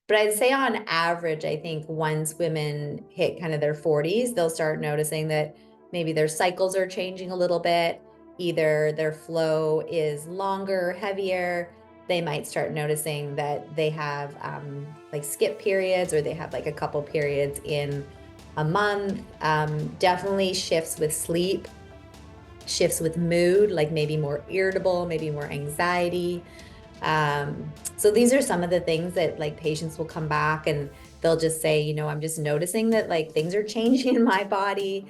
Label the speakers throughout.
Speaker 1: But I'd say on average, I think once women hit kind of their 40s, they'll start noticing that maybe their cycles are changing a little bit. Either their flow is longer, heavier. They might start noticing that they have like skip periods, or they have like a couple periods in a month. Definitely shifts with sleep, shifts with mood, like maybe more irritable, maybe more anxiety. So these are some of the things that like patients will come back and they'll just say, I'm just noticing that like things are changing in my body.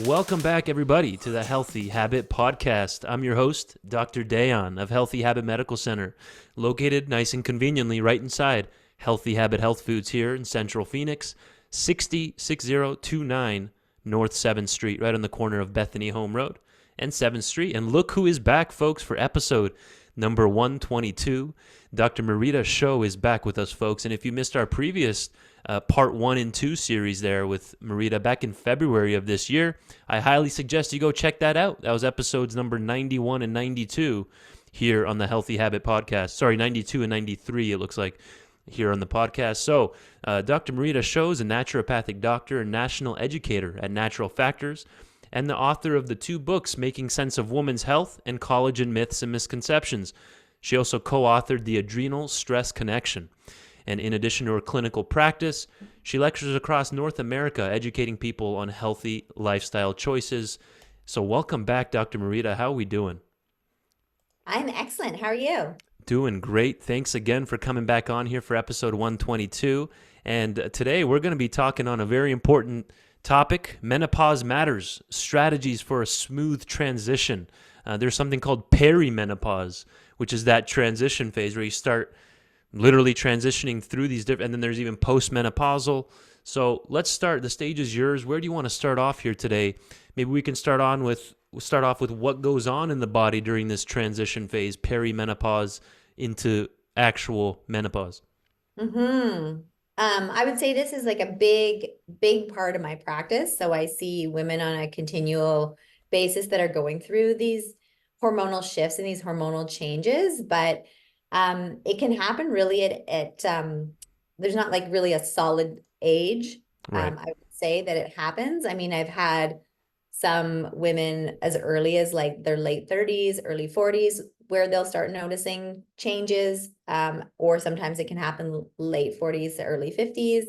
Speaker 2: Welcome back, everybody, to the Healthy Habit Podcast. I'm your host, Dr. Dayon of Healthy Habit Medical Center, located nice and conveniently right inside Healthy Habit Health Foods here in Central Phoenix, 6029 North 7th Street, right on the corner of Bethany Home Road and 7th Street. And look who is back, folks, for episode number 122. Dr. Marita Schauch is back with us, folks. And if you missed our previous part 1 and 2 series there with Marita back in February of this year, I highly suggest you go check that out. That was episodes number 91 and 92 here on the Healthy Habit Podcast. Sorry, 92 and 93, it looks like, here on the podcast. So, Dr. Marita Schauch is a naturopathic doctor and national educator at Natural Factors, and the author of the 2 books, Making Sense of Women's Health and Collagen Myths and Misconceptions. She also co-authored the Adrenal Stress Connection. And in addition to her clinical practice, she lectures across North America, educating people on healthy lifestyle choices. So welcome back, Dr. Marita. How are we doing?
Speaker 1: I'm excellent. How are you?
Speaker 2: Doing great. Thanks again for coming back on here for episode 122. And today we're going to be talking on a very important topic: menopause matters, strategies for a smooth transition. There's something called perimenopause, which is that transition phase where you start literally transitioning through these different, and then there's even postmenopausal. So let's start. The stage is yours. Where do you want to start off here today? Maybe we can start off with what goes on in the body during this transition phase, perimenopause into actual menopause.
Speaker 1: I would say this is like a big part of my practice. So I see women on a continual basis that are going through these hormonal shifts and these hormonal changes, but it can happen really at there's not like really a solid age.
Speaker 2: Right.
Speaker 1: I would say that it happens. I mean, I've had some women as early as like their late 30s, early 40s, where they'll start noticing changes, or sometimes it can happen late 40s to early 50s.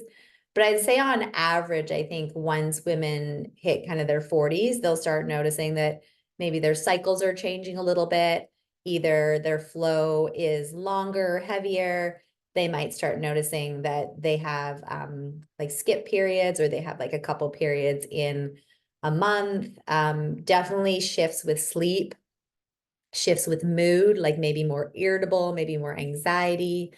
Speaker 1: But I'd say on average, I think once women hit kind of their 40s, they'll start noticing that maybe their cycles are changing a little bit. Either their flow is longer, heavier. They might start noticing that they have like skip periods, or they have like a couple periods in a month. Definitely shifts with sleep, shifts with mood, like maybe more irritable, maybe more anxiety.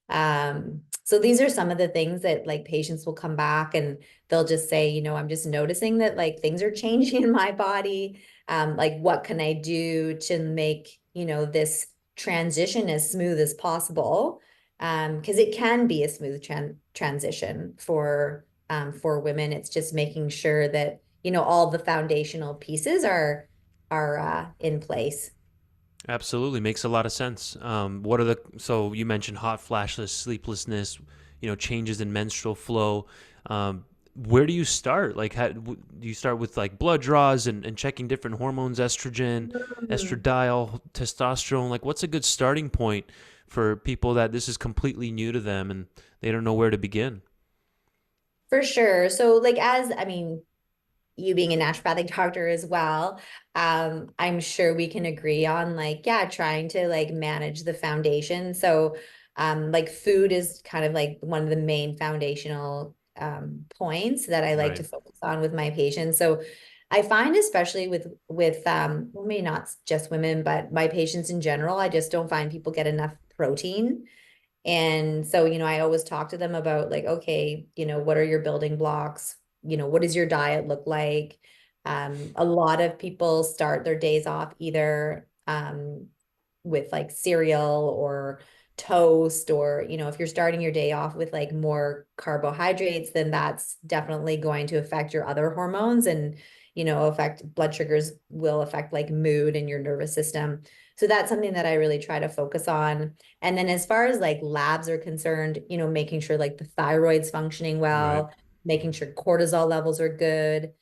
Speaker 1: So these are some of the things that like patients will come back and they'll just say, I'm just noticing that like things are changing in my body. Like what can I do to make, this transition as smooth as possible? Because it can be a smooth transition for women. It's just making sure that, all the foundational pieces are in place.
Speaker 2: Absolutely. Makes a lot of sense. So you mentioned hot flashes, sleeplessness, changes in menstrual flow. Where do you start? Like, do you start with like blood draws and checking different hormones, estrogen,
Speaker 1: Mm.
Speaker 2: estradiol, testosterone? Like, what's a good starting point for people that this is completely new to them and they don't know where to begin?
Speaker 1: For sure. So like I mean, you being a naturopathic doctor as well, I'm sure we can agree on like, yeah, trying to like manage the foundation. So like food is kind of like one of the main foundational points that I like to
Speaker 2: Right.
Speaker 1: focus on with my patients. So I find especially with well, maybe not just women, but my patients in general, I just don't find people get enough protein. And so, I always talk to them about like, okay, what are your building blocks? What does your diet look like? A lot of people start their days off either with like cereal or toast, or, if you're starting your day off with like more carbohydrates, then that's definitely going to affect your other hormones and, affect blood sugars, will affect like mood and your nervous system. So that's something that I really try to focus on. And then as far as like labs are concerned, making sure like the thyroid's functioning
Speaker 2: Right.
Speaker 1: well, making sure cortisol levels are good,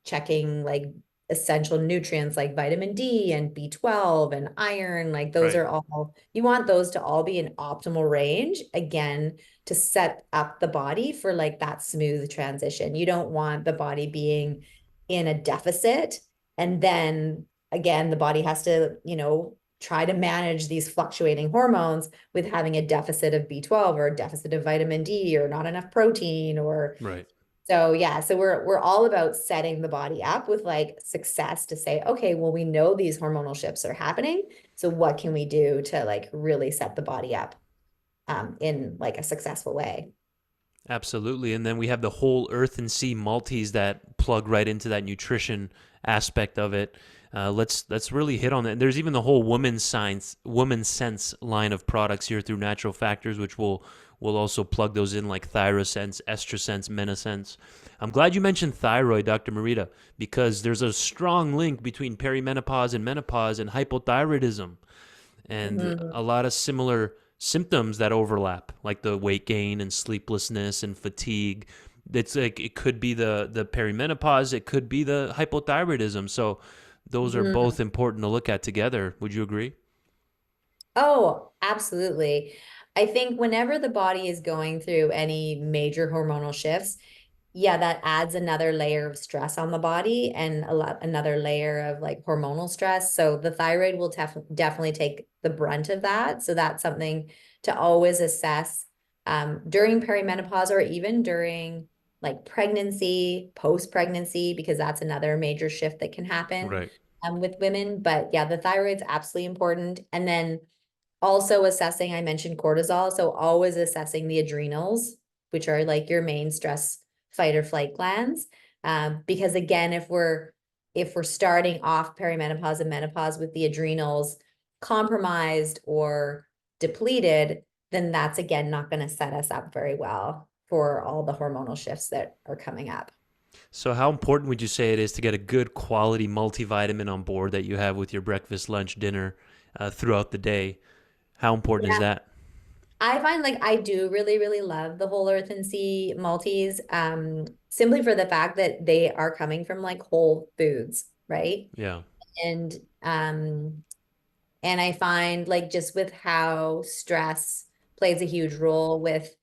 Speaker 1: checking like essential nutrients like vitamin D and B12 and iron, like those
Speaker 2: Right.
Speaker 1: are all, you want those to all be in optimal range, again, to set up the body for like that smooth transition. You don't want the body being in a deficit, and then again, the body has to, try to manage these fluctuating hormones with having a deficit of B12 or a deficit of vitamin D or not enough protein or
Speaker 2: Right.
Speaker 1: so yeah, so we're all about setting the body up with like success to say, okay, well, we know these hormonal shifts are happening. So what can we do to like really set the body up in like a successful way?
Speaker 2: Absolutely. And then we have the whole earth and sea multis that plug right into that nutrition aspect of it. Let's really hit on that. And there's even the whole WomenSense line of products here through Natural Factors, which we'll also plug those in like ThyroSense, EstroSense, MenoSense. I'm glad you mentioned thyroid, Dr. Marita, because there's a strong link between perimenopause and menopause and hypothyroidism, and
Speaker 1: Mhm.
Speaker 2: a lot of similar symptoms that overlap, like the weight gain and sleeplessness and fatigue. It's like it could be the perimenopause, it could be the hypothyroidism. So those are
Speaker 1: Mhm.
Speaker 2: both important to look at together. Would you agree?
Speaker 1: Oh, absolutely. I think whenever the body is going through any major hormonal shifts, yeah, that adds another layer of stress on the body and another layer of like hormonal stress. So the thyroid will definitely take the brunt of that. So that's something to always assess during perimenopause or even during like pregnancy, post-pregnancy, because that's another major shift that can happen
Speaker 2: Right.
Speaker 1: with women. But yeah, the thyroid's absolutely important. And then also assessing, I mentioned cortisol, so always assessing the adrenals, which are like your main stress fight or flight glands. Because again, if we're starting off perimenopause and menopause with the adrenals compromised or depleted, then that's again not going to set us up very well for all the hormonal shifts that are coming up.
Speaker 2: So how important would you say it is to get a good quality multivitamin on board that you have with your breakfast, lunch, dinner throughout the day? How important is
Speaker 1: Yeah.
Speaker 2: that?
Speaker 1: I find like I do really, really love the whole earth and sea multis, simply for the fact that they are coming from like whole foods, right?
Speaker 2: Yeah.
Speaker 1: And um, and I find like just with how stress plays a huge role with,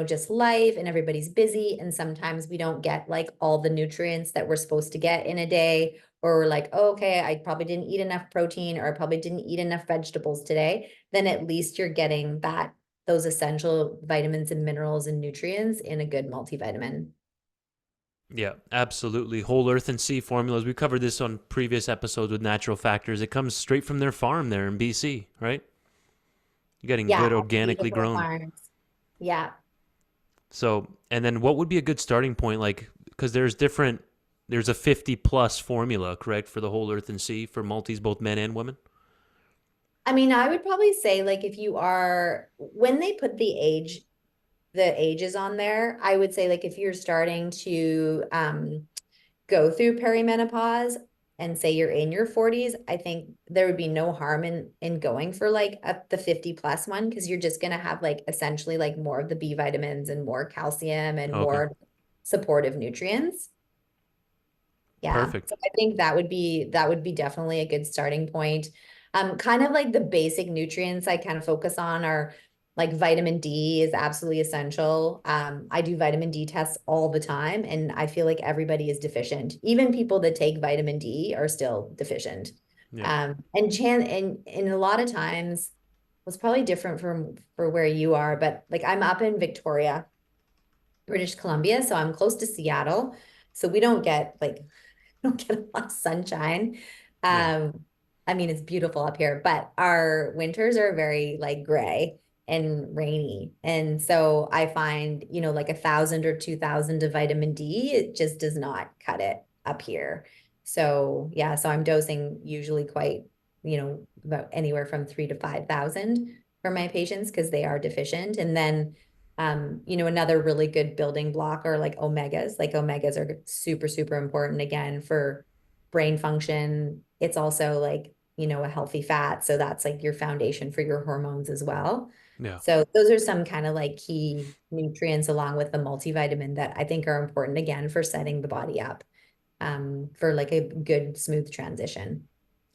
Speaker 1: just life, and everybody's busy. And sometimes we don't get like all the nutrients that we're supposed to get in a day. Or we're like, oh, okay, I probably didn't eat enough protein, or I probably didn't eat enough vegetables today. Then at least you're getting those essential vitamins and minerals and nutrients in a good multivitamin.
Speaker 2: Yeah, absolutely. Whole earth and sea formulas. We covered this on previous episodes with Natural Factors. It comes straight from their farm there in BC, right? You're getting
Speaker 1: Yeah,
Speaker 2: good organically
Speaker 1: beautiful
Speaker 2: grown.
Speaker 1: farms. Yeah.
Speaker 2: So, and then what would be a good starting point? Like, because there's a 50 plus formula, correct, for the whole earth and sea for multis, both men and women?
Speaker 1: I mean, I would probably say like if you are when they put the ages on there, I would say like if you're starting to go through perimenopause and say you're in your 40s, I think there would be no harm in going for like the 50 plus one, because you're just going to have like essentially like more of the B vitamins and more calcium and
Speaker 2: Okay,
Speaker 1: more supportive nutrients. Yeah.
Speaker 2: perfect.
Speaker 1: So I think that would be definitely a good starting point. Kind of like the basic nutrients I kind of focus on are like vitamin D is absolutely essential. I do vitamin D tests all the time, and I feel like everybody is deficient. Even people that take vitamin D are still deficient.
Speaker 2: Yeah.
Speaker 1: And a lot of times, it's probably different from for where you are, but like I'm up in Victoria, British Columbia, so I'm close to Seattle. So we don't get like don't get a lot of sunshine.
Speaker 2: Yeah.
Speaker 1: I mean, it's beautiful up here, but our winters are very like gray and rainy. And so I find, like 1,000 or 2,000 of vitamin D, it just does not cut it up here. So yeah, so I'm dosing usually quite about anywhere from 3 to 5,000 for my patients because they are deficient. And then, another really good building block are like omegas. Like omegas are super, super important again for brain function. It's also like, a healthy fat. So that's like your foundation for your hormones as well.
Speaker 2: Yeah.
Speaker 1: So those are some kind of like key nutrients along with the multivitamin that I think are important again for setting the body up for like a good smooth transition.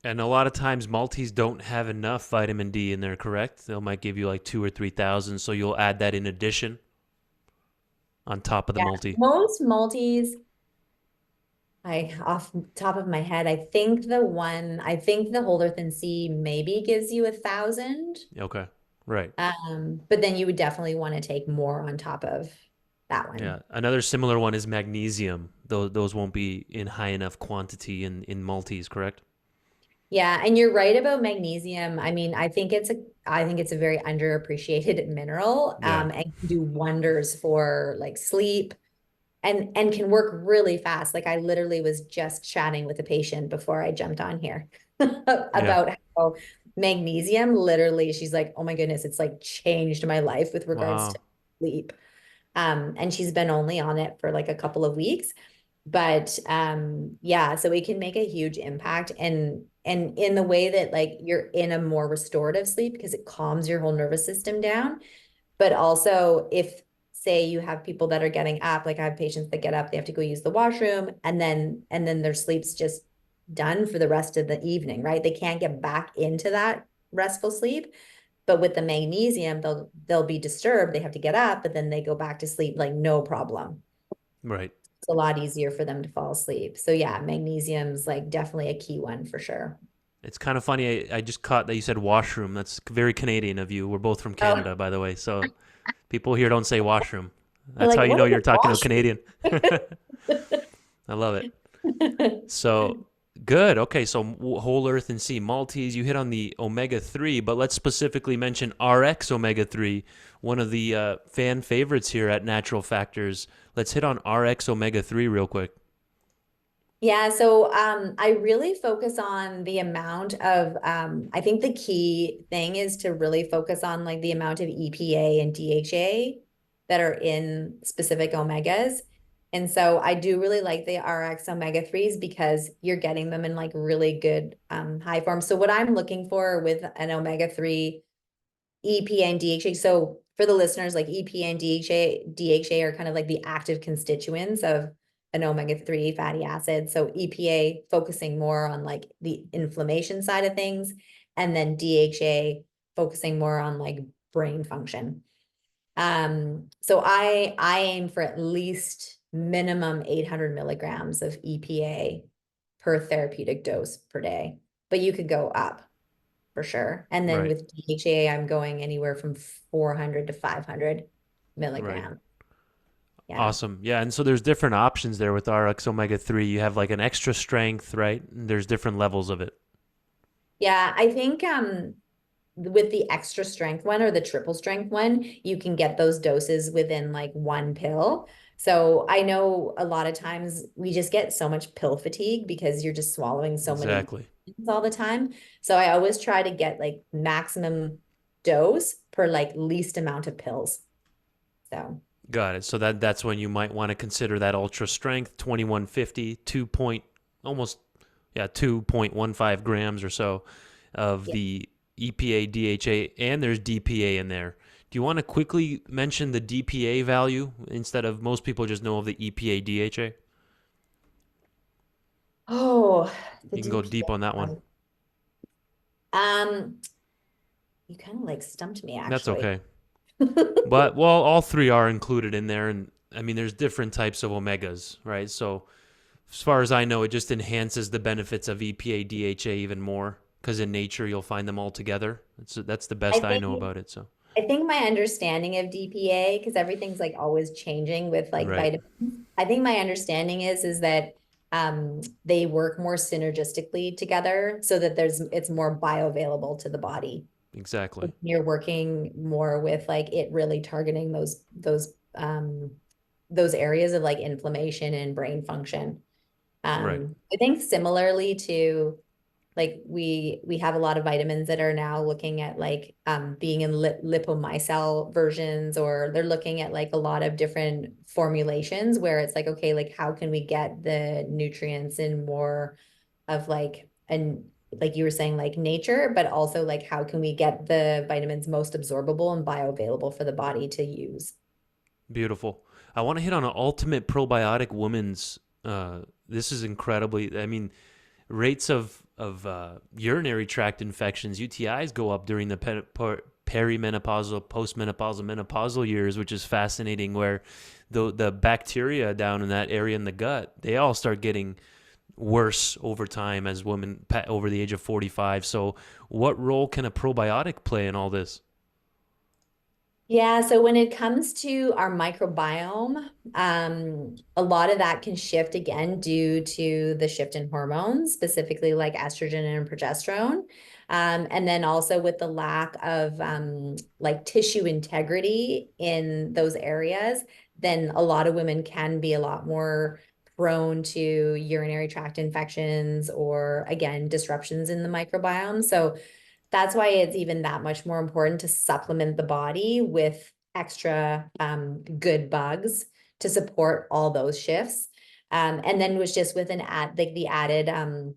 Speaker 2: And a lot of times multis don't have enough vitamin D in there, correct? They might give you like 2 or 3,000, so you'll add that in addition on top of the
Speaker 1: Yeah,
Speaker 2: multi.
Speaker 1: most multis, I off the top of my head, I think the Whole Earth and Sea maybe gives you 1,000.
Speaker 2: Okay. Right.
Speaker 1: But then you would definitely want to take more on top of that
Speaker 2: Yeah.
Speaker 1: one.
Speaker 2: Another similar one is magnesium. Those won't be in high enough quantity in multis, correct?
Speaker 1: Yeah, and you're right about magnesium. I mean, I think it's a very underappreciated mineral,
Speaker 2: Yeah.
Speaker 1: and can do wonders for like sleep and can work really fast. Like I literally was just chatting with a patient before I jumped on here
Speaker 2: Yeah.
Speaker 1: about how magnesium literally, she's like, oh my goodness, it's like changed my life with regards to
Speaker 2: Wow.
Speaker 1: sleep. And she's been only on it for like a couple of weeks. But yeah, so it can make a huge impact and in the way that like you're in a more restorative sleep because it calms your whole nervous system down. But also if say you have people that are getting up, like I have patients that get up, they have to go use the washroom and then their sleep's just done for the rest of the evening, right? They can't get back into that restful sleep. But with the magnesium, they'll be disturbed. They have to get up, but then they go back to sleep like no problem.
Speaker 2: Right.
Speaker 1: It's a lot easier for them to fall asleep. So yeah, magnesium's like definitely a key one for sure.
Speaker 2: It's kind of funny. I just caught that you said washroom. That's very Canadian of you. We're both from
Speaker 1: Oh,
Speaker 2: Canada, by the way. So people here don't say washroom.
Speaker 1: they're
Speaker 2: That's
Speaker 1: like,
Speaker 2: how you
Speaker 1: what
Speaker 2: know
Speaker 1: is
Speaker 2: you're talking to a
Speaker 1: a
Speaker 2: Canadian. I love it. So good. Okay, so whole earth and sea multis. You hit on the omega 3, but let's specifically mention RX omega 3, one of the fan favorites here at Natural Factors. Let's hit on RX omega 3 real quick.
Speaker 1: Yeah, so I really focus on the amount of I think the key thing is to really focus on like the amount of EPA and DHA that are in specific omegas. And so I do really like the RX omega 3s because you're getting them in like really good high form. So what I'm looking for with an omega 3 EPA and DHA. So for the listeners, like EPA and DHA are kind of like the active constituents of an omega-3 fatty acid. So EPA focusing more on like the inflammation side of things, and then DHA focusing more on like brain function. So I aim for at least minimum 800 milligrams of EPA per therapeutic dose per day, but you could go up for sure. And then
Speaker 2: Right.
Speaker 1: with DHA, I'm going anywhere from 400 to 500
Speaker 2: Right.
Speaker 1: milligrams. Yeah.
Speaker 2: Awesome. Yeah, and so there's different options there with RX omega 3. You have like an extra strength, right? And there's different levels of it.
Speaker 1: Yeah, I think with the extra strength one or the triple strength one, you can get those doses within like one pill. So I know a lot of times we just get so much pill fatigue because you're just swallowing so many
Speaker 2: Exactly.
Speaker 1: all the time. So I always try to get like maximum dose per like least amount of pills. So
Speaker 2: Got it. So that's when you might want to consider that ultra strength 2150, 2 point almost, yeah, 2.15 grams or so of
Speaker 1: yeah.
Speaker 2: the EPA, DHA, and there's DPA in there. Do you want to quickly mention the DPA value instead of most people just know of the EPA, DHA?
Speaker 1: Oh, the
Speaker 2: You can go deep on that
Speaker 1: DPA
Speaker 2: one.
Speaker 1: one. Um, you kind of like stumped me
Speaker 2: That's
Speaker 1: actually.
Speaker 2: okay. But well, all three are included in there, and I mean, there's different types of omegas, right? So as far as I know, it just enhances the benefits of EPA, DHA even more because in nature you'll find them all together. That's the
Speaker 1: I
Speaker 2: best I
Speaker 1: think
Speaker 2: know about it. So
Speaker 1: I think my understanding of DPA, because everything's like always changing with like
Speaker 2: right,
Speaker 1: vitamins. I think my understanding is that they work more synergistically together so that it's more bioavailable to the body.
Speaker 2: exactly,
Speaker 1: You're working more with like it really targeting those areas of like inflammation and brain function.
Speaker 2: right,
Speaker 1: I think similarly to Like we have a lot of vitamins that are now looking at like being in lipomycel versions, or they're looking at like a lot of different formulations where it's like, okay, like how can we get the nutrients in more of like, and like you were saying, like nature, but also like how can we get the vitamins most absorbable and bioavailable for the body to use.
Speaker 2: Beautiful. I want to hit on an ultimate probiotic woman's. This is incredibly. I mean, rates of urinary tract infections, UTIs, go up during the perimenopausal, postmenopausal, menopausal years, which is fascinating. Where the bacteria down in that area in the gut, they all start getting worse over time as women over the age of 45. So, what role can a probiotic play in all this?
Speaker 1: Yeah, so when it comes to our microbiome, a lot of that can shift again due to the shift in hormones, specifically like estrogen and progesterone. And then also with the lack of like tissue integrity in those areas, then a lot of women can be a lot more prone to urinary tract infections or again, disruptions in the microbiome. So that's why it's even that much more important to supplement the body with extra good bugs to support all those shifts. And then was just with an add like the added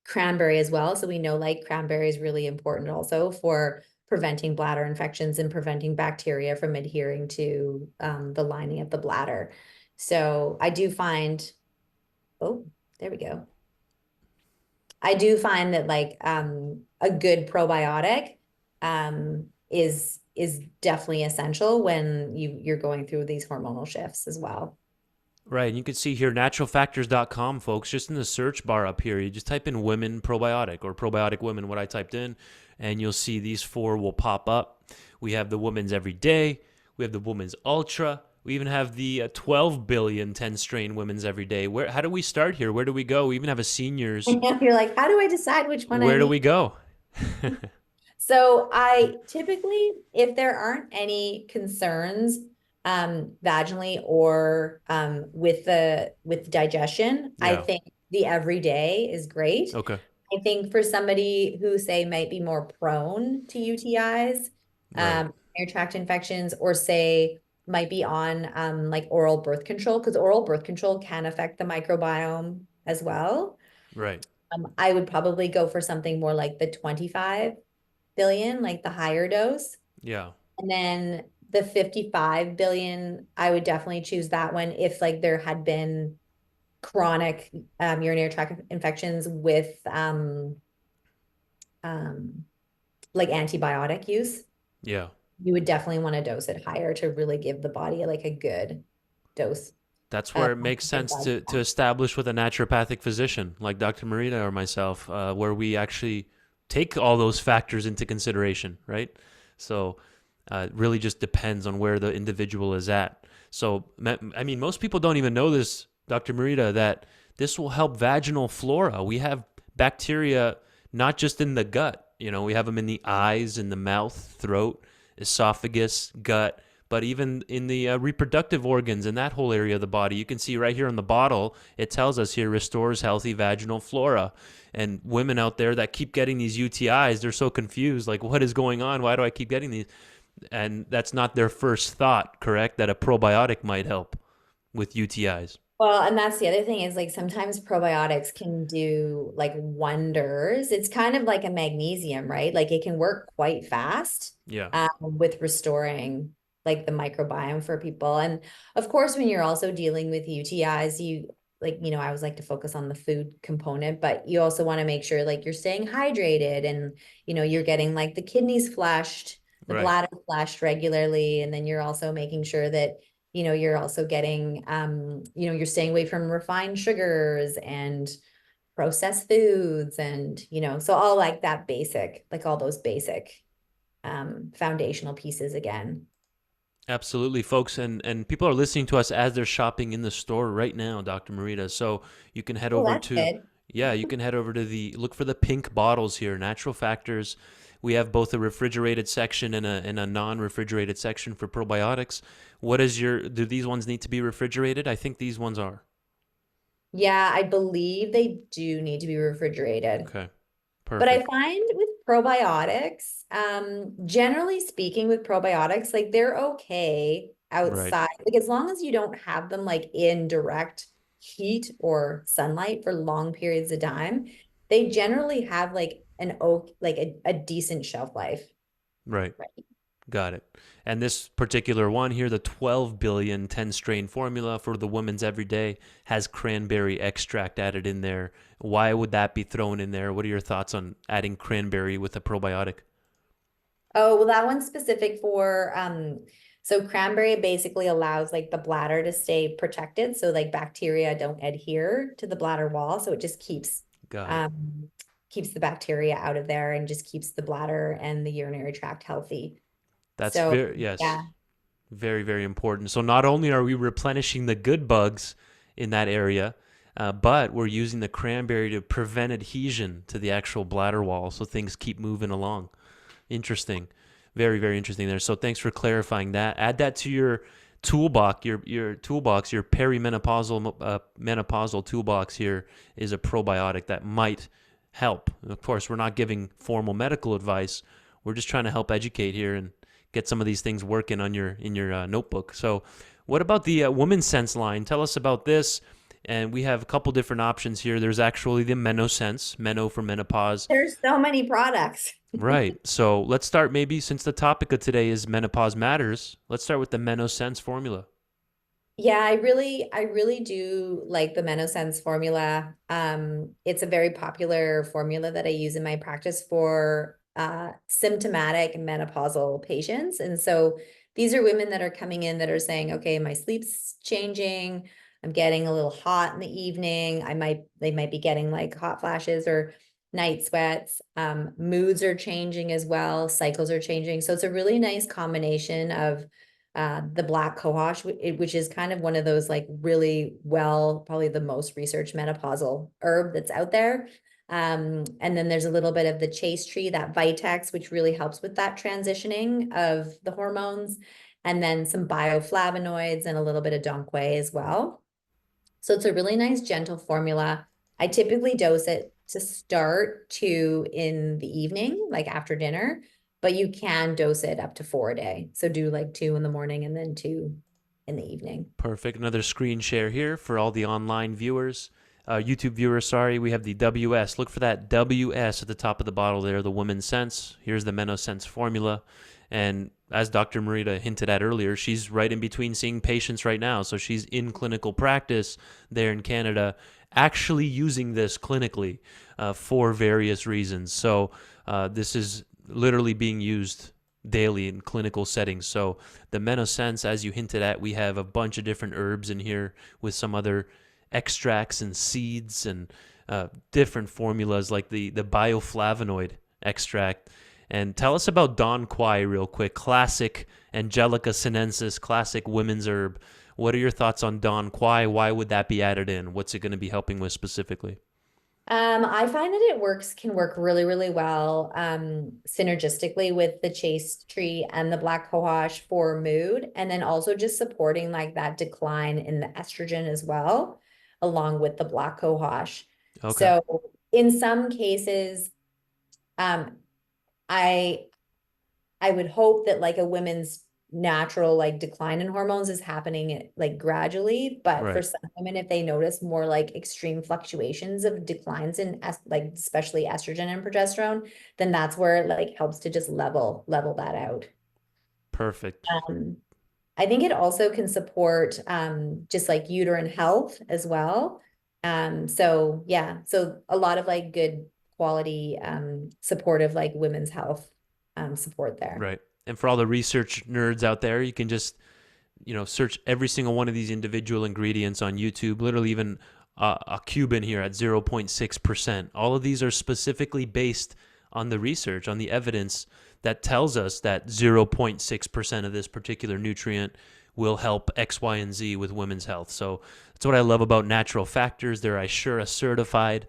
Speaker 1: cranberry as well. So we know like cranberry is really important also for preventing bladder infections and preventing bacteria from adhering to the lining of the bladder. So I do find, oh, there we go. I do find that like a good probiotic is definitely essential when you're going through these hormonal shifts as well.
Speaker 2: Right, and you can see here naturalfactors.com, folks, just in the search bar up here, you just type in women probiotic or probiotic women, what I typed in, and you'll see these four will pop up. We have the woman's everyday, we have the woman's ultra, we even have the 12 billion 10 strain women's everyday. How do we start here? Where do we go? We even have a seniors.
Speaker 1: And you're like, how do I decide which one I
Speaker 2: Where do
Speaker 1: need?
Speaker 2: we go?
Speaker 1: So I typically, if there aren't any concerns vaginally or with digestion, I
Speaker 2: Yeah.
Speaker 1: think the everyday is great.
Speaker 2: Okay.
Speaker 1: I think for somebody who say might be more prone to UTIs,
Speaker 2: Right.
Speaker 1: urinary tract infections, or say might be on like oral birth control, because oral birth control can affect the microbiome as well.
Speaker 2: Right.
Speaker 1: I would probably go for something more like the 25 billion, like the higher dose.
Speaker 2: Yeah.
Speaker 1: And then the 55 billion, I would definitely choose that one if like there had been chronic urinary tract infections with um, like antibiotic use.
Speaker 2: Yeah.
Speaker 1: You would definitely want to dose it higher to really give the body like a good dose
Speaker 2: That's
Speaker 1: of
Speaker 2: where it makes sense
Speaker 1: antibiotic.
Speaker 2: to establish with a naturopathic physician like Dr. Marita or myself, where we actually take all those factors into consideration, right? So it really just depends on where the individual is at. So, I mean, most people don't even know this, Dr. Marita, that this will help vaginal flora. We have bacteria not just in the gut, we have them in the eyes, in the mouth, throat, esophagus, gut, but even in the reproductive organs in that whole area of the body. You can see right here on the bottle, it tells us here restores healthy vaginal flora. And women out there that keep getting these UTIs, they're so confused, like, what is going on? Why do I keep getting these? And that's not their first thought, correct? That a probiotic might help with UTIs.
Speaker 1: Well, and that's the other thing is like sometimes probiotics can do like wonders. It's kind of like a magnesium, right? Like it can work quite fast
Speaker 2: Yeah,
Speaker 1: with restoring like the microbiome for people. And of course, when you're also dealing with UTIs, you like, I always like to focus on the food component, but you also want to make sure like you're staying hydrated and, you're getting like the kidneys flushed, the
Speaker 2: right.
Speaker 1: bladder flushed regularly. And then you're also making sure that you're also getting you're staying away from refined sugars and processed foods and so all like that basic, like all those basic foundational pieces again.
Speaker 2: Absolutely, folks, and people are listening to us as they're shopping in the store right now, Dr. Marita. So you can head
Speaker 1: Oh,
Speaker 2: over
Speaker 1: that's
Speaker 2: to,
Speaker 1: good.
Speaker 2: yeah, you can head over to look for the pink bottles here, Natural Factors. We have both a refrigerated section and a non-refrigerated section for probiotics. Do these ones need to be refrigerated? I think these ones are.
Speaker 1: Yeah, I believe they do need to be refrigerated.
Speaker 2: Okay.
Speaker 1: But I
Speaker 2: Perfect.
Speaker 1: find with probiotics, generally speaking, with probiotics, like they're okay
Speaker 2: Right.
Speaker 1: outside, like as long as you don't have them like in direct heat or sunlight for long periods of time, they generally have like an oak, like a decent shelf life.
Speaker 2: Right.
Speaker 1: Right.
Speaker 2: Got it. And this particular one here, the 12 billion 10 strain formula for the woman's everyday, has cranberry extract added in there. Why would that be thrown in there? What are your thoughts on adding cranberry with a probiotic?
Speaker 1: Oh, well, that one's specific for so cranberry basically allows like the bladder to stay protected. So like bacteria don't adhere to the bladder wall. So it just
Speaker 2: Got it.
Speaker 1: um keeps the bacteria out of there and just keeps the bladder and the urinary tract healthy.
Speaker 2: That's
Speaker 1: So
Speaker 2: very, yes,
Speaker 1: yeah.
Speaker 2: very, very important. So not only are we replenishing the good bugs in that area, but we're using the cranberry to prevent adhesion to the actual bladder wall so things keep moving along. Interesting. Very, very interesting there. So thanks for clarifying that. Add that to your toolbox, your toolbox, your perimenopausal menopausal toolbox here is a probiotic that might help. Of course, we're not giving formal medical advice. We're just trying to help educate here and get some of these things working on your in your notebook. So, what about the WomenSense line? Tell us about this. And we have a couple different options here. There's actually the MenoSense, Meno for menopause.
Speaker 1: There's so many products.
Speaker 2: Right. So let's start maybe since the topic of today is menopause matters. Let's start with the MenoSense formula.
Speaker 1: Yeah, I really do like the MenoSense formula. It's a very popular formula that I use in my practice for symptomatic menopausal patients. And so these are women that are coming in that are saying, okay, my sleep's changing. I'm getting a little hot in the evening. They might be getting like hot flashes or night sweats. Moods are changing as well. Cycles are changing. So it's a really nice combination of the black cohosh, which is kind of one of those like really well, probably the most researched menopausal herb that's out there. And then there's a little bit of the chase tree, that vitex, which really helps with that transitioning of the hormones, and then some bioflavonoids and a little bit of donquai as well. So it's a really nice, gentle formula. I typically dose it to start 2 in the evening, like after dinner, but you can dose it up to 4 a day. So do like 2 in the morning and then 2 in the evening.
Speaker 2: Perfect. Another screen share here for all the online viewers, YouTube viewers, sorry. We have the WS. Look for that WS at the top of the bottle there, the WomenSense. Here's the MenoSense formula. And as Dr. Marita hinted at earlier, she's right in between seeing patients right now. So she's in clinical practice there in Canada, actually using this clinically for various reasons. So this is literally being used daily in clinical settings. So the MenoSense, as you hinted at, we have a bunch of different herbs in here with some other extracts and seeds and different formulas like the bioflavonoid extract. And tell us about Don Quai real quick. Classic Angelica sinensis, classic women's herb. What are your thoughts on Don Quai? Why would that be added in? What's it going to be helping with specifically?
Speaker 1: I find that can work really, really well, synergistically with the chase tree and the black cohosh for mood, and then also just supporting like that decline in the estrogen as well, along with the black cohosh.
Speaker 2: Okay.
Speaker 1: So in some cases, um, I I would hope that like a women's natural like decline in hormones is happening like gradually, but for
Speaker 2: Right.
Speaker 1: some women, if they notice more like extreme fluctuations of declines in like especially estrogen and progesterone, then that's where it like helps to just level that out.
Speaker 2: Perfect.
Speaker 1: Um, I think it also can support just like uterine health as well. So yeah, so a lot of like good quality supportive like women's health support there.
Speaker 2: Right. And for all the research nerds out there, you can just search every single one of these individual ingredients on YouTube, literally even a Cuban here at 0.6%. All of these are specifically based on the research, on the evidence that tells us that 0.6% of this particular nutrient will help X, Y, and Z with women's health. So that's what I love about Natural Factors. They're Ishura certified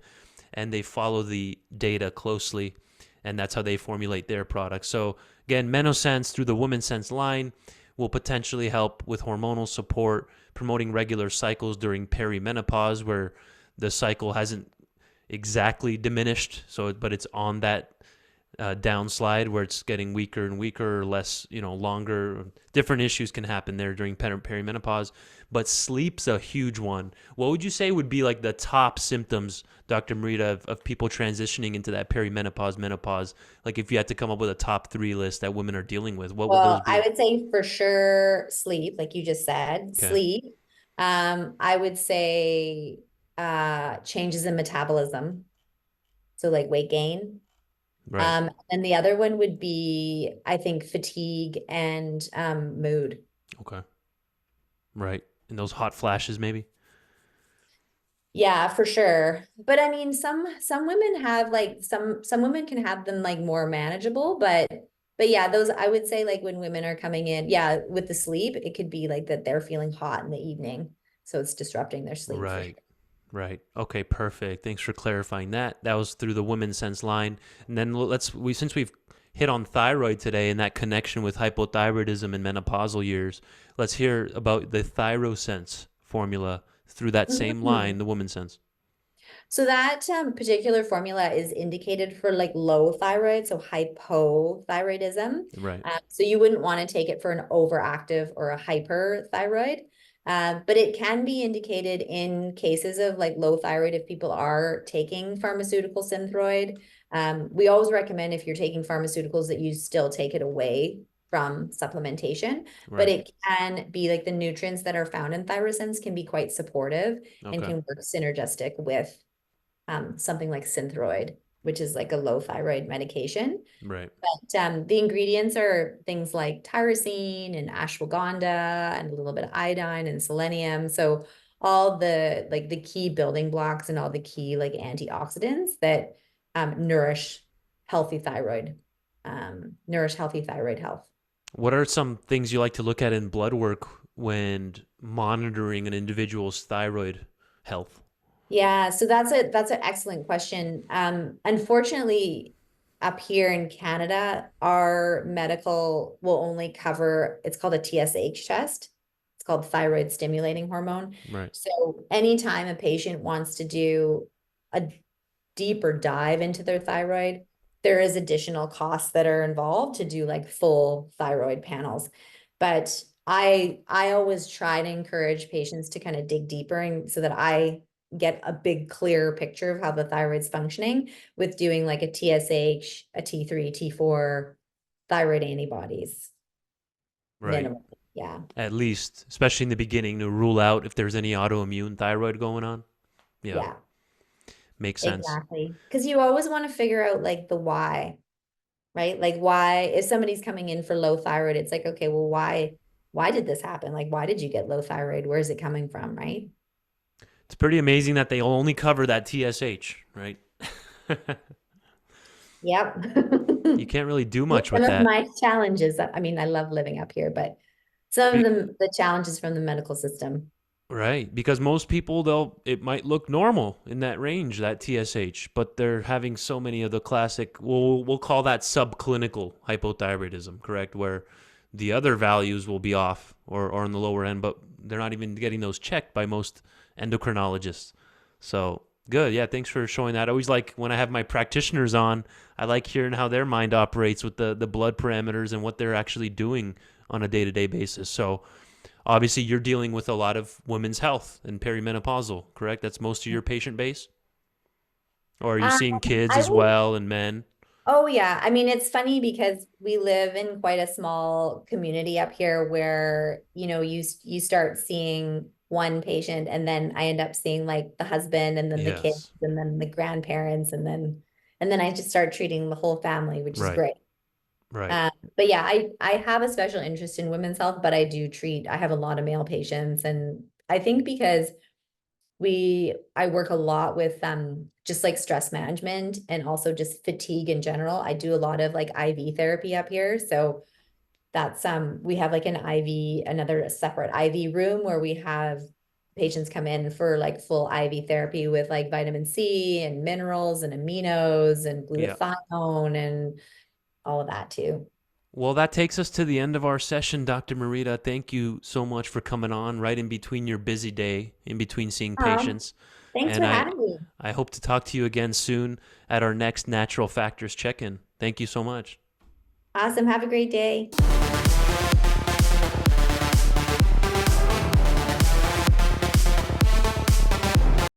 Speaker 2: and they follow the data closely. And that's how they formulate their products. So again, MenoSense through the WomenSense line will potentially help with hormonal support, promoting regular cycles during perimenopause, where the cycle exactly diminished. So, but it's on that downslide where it's getting weaker and weaker, or less, longer. Different issues can happen there during perimenopause, but sleep's a huge one. What would you say would be like the top symptoms, Dr. Marita, of people transitioning into that perimenopause, menopause? Like if you had to come up with a top 3 list that women are dealing with, what would those
Speaker 1: Well, I
Speaker 2: be?
Speaker 1: would say for sure sleep, like you just said,
Speaker 2: Okay.
Speaker 1: sleep. I would say changes in metabolism, so like weight gain.
Speaker 2: Right.
Speaker 1: And the other one would be, I think, fatigue and mood.
Speaker 2: Okay. Right. And those hot flashes, maybe?
Speaker 1: Yeah, for sure. But I mean, some women have like some women can have them like more manageable, but yeah, those I would say like when women are coming in, yeah, with the sleep, it could be like that they're feeling hot in the evening, so it's disrupting their sleep for sure.
Speaker 2: Right. Right. Okay, perfect. Thanks for clarifying that. That was through the WomenSense line. And then since we've hit on thyroid today and that connection with hypothyroidism and menopausal years, let's hear about the ThyroSense formula through that same line, the WomenSense.
Speaker 1: So that particular formula is indicated for like low thyroid, so hypothyroidism.
Speaker 2: Right.
Speaker 1: So you wouldn't want to take it for an overactive or a hyperthyroid. But it can be indicated in cases of like low thyroid if people are taking pharmaceutical synthroid. We always recommend if you're taking pharmaceuticals that you still take it away from supplementation, but
Speaker 2: Right.
Speaker 1: it can be like the nutrients that are found in ThyroSense can be quite supportive and
Speaker 2: Okay.
Speaker 1: can work synergistic with something like Synthroid, which is like a low thyroid medication.
Speaker 2: Right.
Speaker 1: But the ingredients are things like tyrosine and ashwagandha and a little bit of iodine and selenium. So all the like the key building blocks and all the key like antioxidants that healthy thyroid, nourish healthy thyroid health.
Speaker 2: What are some things you like to look at in blood work when monitoring an individual's thyroid health?
Speaker 1: Yeah, so that's an excellent question. Unfortunately, up here in Canada, our medical will only cover, it's called a TSH test. It's called thyroid stimulating hormone.
Speaker 2: Right.
Speaker 1: So anytime a patient wants to do a deeper dive into their thyroid, there is additional costs that are involved to do like full thyroid panels. But I always try to encourage patients to kind of dig deeper and so that I get a big clear picture of how the thyroid's functioning with doing like a TSH, a T3, T4 thyroid antibodies
Speaker 2: Right.
Speaker 1: minimum. Yeah.
Speaker 2: At least, especially in the beginning, to rule out if there's any autoimmune thyroid going on. Yeah,
Speaker 1: Yeah,
Speaker 2: makes sense.
Speaker 1: exactly. Because you always want to figure out like the why, right? Like why, if somebody's coming in for low thyroid, it's like, okay, well, why did this happen? Like, why did you get low thyroid? Where is it coming from, right?
Speaker 2: It's pretty amazing that they only cover that TSH, right?
Speaker 1: Yep.
Speaker 2: You can't really do much
Speaker 1: Some
Speaker 2: with
Speaker 1: of
Speaker 2: that.
Speaker 1: my challenges, I mean, I love living up here, but some of
Speaker 2: Be-
Speaker 1: the challenges from the medical system.
Speaker 2: right, because most people it might look normal in that range, that TSH, but they're having so many of the classic, we'll call that subclinical hypothyroidism, correct? Where the other values will be off or on the lower end, but they're not even getting those checked by most endocrinologists. So good. Yeah, thanks for showing that. I always like when I have my practitioners on, I like hearing how their mind operates with the blood parameters and what they're actually doing on a day-to-day basis. So obviously you're dealing with a lot of women's health and perimenopausal, correct? That's most of your patient base? Or are you
Speaker 1: Um,
Speaker 2: seeing kids
Speaker 1: I
Speaker 2: as
Speaker 1: would
Speaker 2: well and men?
Speaker 1: Oh yeah. I mean, it's funny because we live in quite a small community up here where, you start seeing one patient and then I end up seeing like the husband and then the kids
Speaker 2: Yes.
Speaker 1: and then the grandparents and then I just start treating the whole family, which is
Speaker 2: Right.
Speaker 1: great.
Speaker 2: Right.
Speaker 1: But yeah, I have a special interest in women's health, but I have a lot of male patients and I think because I work a lot with just like stress management and also just fatigue in general. I do a lot of like IV therapy up here. So that's we have like another separate IV room where we have patients come in for like full IV therapy with like vitamin C and minerals and aminos and
Speaker 2: Yeah.
Speaker 1: glutathione and all of that too.
Speaker 2: Well, that takes us to the end of our session, Dr. Marita. Thank you so much for coming on right in between your busy day, in between seeing
Speaker 1: Um,
Speaker 2: patients.
Speaker 1: Thanks
Speaker 2: And
Speaker 1: for
Speaker 2: I
Speaker 1: having me.
Speaker 2: I hope to talk to you again soon at our next Natural Factors check-in. Thank you so much.
Speaker 1: Awesome. Have a great day.